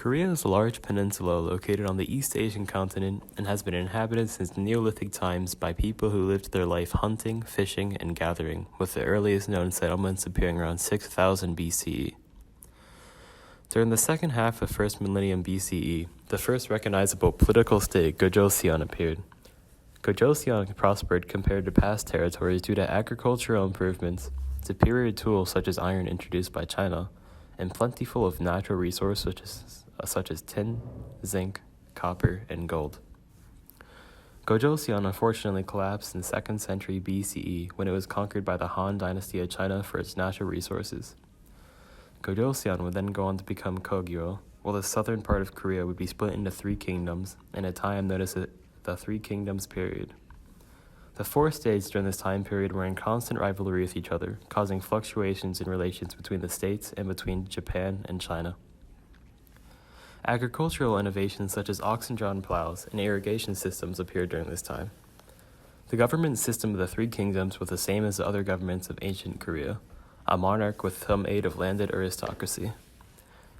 Korea is a large peninsula located on the East Asian continent and has been inhabited since Neolithic times by people who lived their life hunting, fishing, and gathering, with the earliest known settlements appearing around 6000 BCE. During the second half of first millennium BCE, the first recognizable political state, Gojoseon, appeared. Gojoseon prospered compared to past territories due to agricultural improvements, superior tools such as iron introduced by China, and plentiful of natural resources such as tin, zinc, copper, and gold. Gojoseon unfortunately collapsed in the 2nd century BCE when it was conquered by the Han Dynasty of China for its natural resources. Gojoseon would then go on to become Kogyo, while the southern part of Korea would be split into 3 kingdoms, in a time known as the Three Kingdoms period. The 4 states during this time period were in constant rivalry with each other, causing fluctuations in relations between the states and between Japan and China. Agricultural innovations such as oxen-drawn plows and irrigation systems appeared during this time. The government system of the 3 kingdoms was the same as the other governments of ancient Korea, a monarch with some aid of landed aristocracy.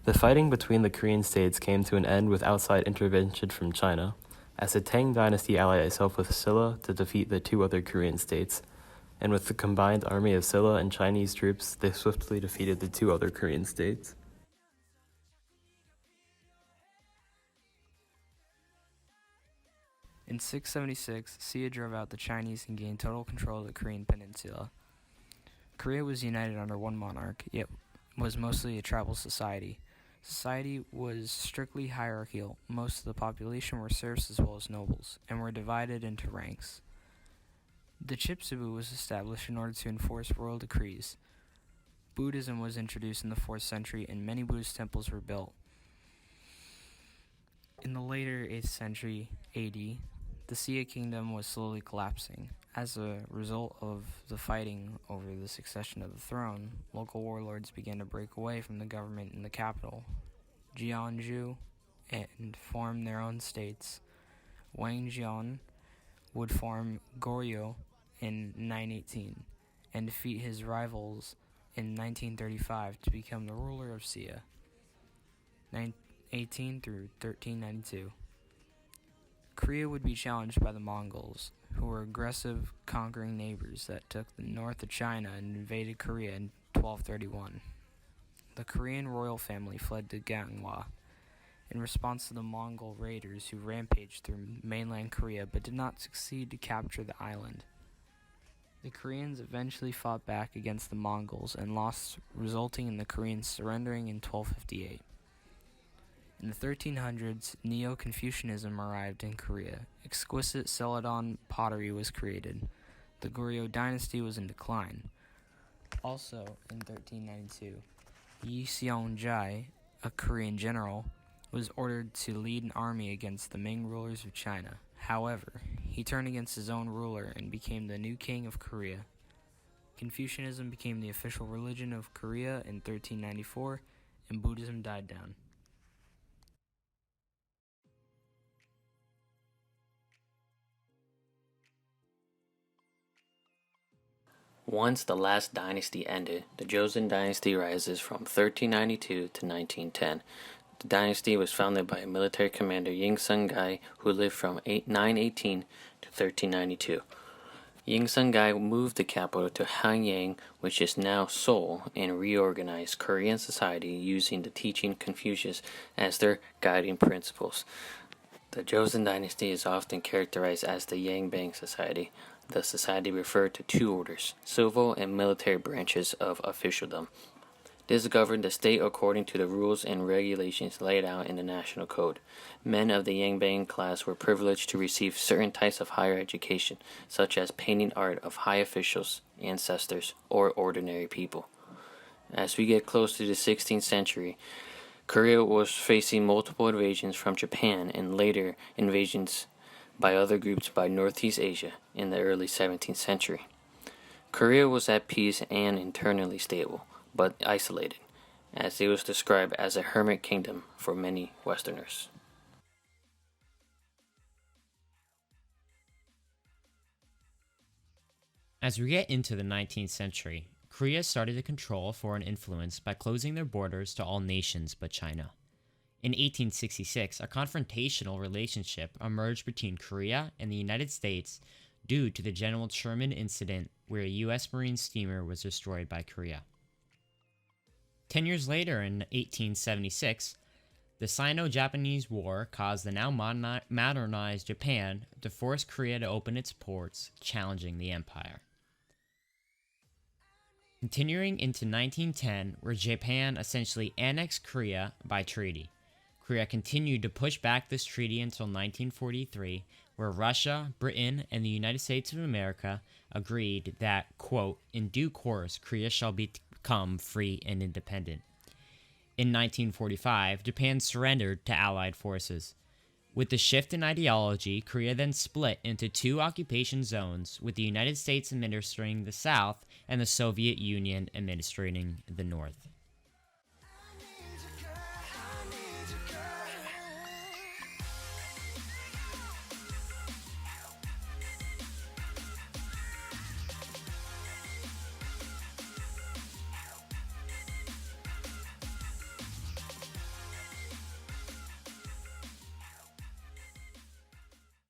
The fighting between the Korean states came to an end with outside intervention from China, as the Tang dynasty allied itself with Silla to defeat the 2 other Korean states, and with the combined army of Silla and Chinese troops, they swiftly defeated the 2 other Korean states. In 676, Xia drove out the Chinese and gained total control of the Korean peninsula. Korea was united under one monarch, yet was mostly a tribal society. Society was strictly hierarchical. Most of the population were serfs as well as nobles, and were divided into ranks. The Chipsubu was established in order to enforce royal decrees. Buddhism was introduced in the 4th century, and many Buddhist temples were built. In the later 8th century AD, the Xia kingdom was slowly collapsing. As a result of the fighting over the succession of the throne, local warlords began to break away from the government in the capital, Jeonju, and form their own states. Wang Jian would form Goryeo in 918 and defeat his rivals in 1935 to become the ruler of Xia, 918 through 1392. Korea would be challenged by the Mongols, who were aggressive, conquering neighbors that took the north of China and invaded Korea in 1231. The Korean royal family fled to Ganghwa in response to the Mongol raiders who rampaged through mainland Korea but did not succeed to capture the island. The Koreans eventually fought back against the Mongols and lost, resulting in the Koreans surrendering in 1258. In the 1300s, Neo-Confucianism arrived in Korea. Exquisite Celadon pottery was created. The Goryeo dynasty was in decline. Also, in 1392, Yi Seong-jae, a Korean general, was ordered to lead an army against the Ming rulers of China. However, he turned against his own ruler and became the new king of Korea. Confucianism became the official religion of Korea in 1394, and Buddhism died down. Once the last dynasty ended, the Joseon dynasty rises from 1392 to 1910. The dynasty was founded by military commander Ying Sun-gai, who lived from 918 to 1392. Ying Sun-gai moved the capital to Hanyang, which is now Seoul, and reorganized Korean society using the teaching Confucius as their guiding principles. The Joseon dynasty is often characterized as the Yanbang society. The society referred to 2 orders, civil and military branches of officialdom. This governed the state according to the rules and regulations laid out in the national code. Men of the Yanbang class were privileged to receive certain types of higher education, such as painting art of high officials, ancestors, or ordinary people. As we get close to the 16th century, Korea was facing multiple invasions from Japan and later invasions by other groups by Northeast Asia in the early 17th century. Korea was at peace and internally stable, but isolated, as it was described as a hermit kingdom for many Westerners. As we get into the 19th century, Korea started to control foreign influence by closing their borders to all nations but China. In 1866, a confrontational relationship emerged between Korea and the United States due to the General Sherman incident where a U.S. Marine steamer was destroyed by Korea. 10 years later, in 1876, the Sino-Japanese War caused the now modernized Japan to force Korea to open its ports, challenging the empire. Continuing into 1910, where Japan essentially annexed Korea by treaty. Korea continued to push back this treaty until 1943, where Russia, Britain, and the United States of America agreed that, quote, in due course, Korea shall become free and independent. In 1945, Japan surrendered to Allied forces. With the shift in ideology, Korea then split into two occupation zones, with the United States administering the South and the Soviet Union administering the North.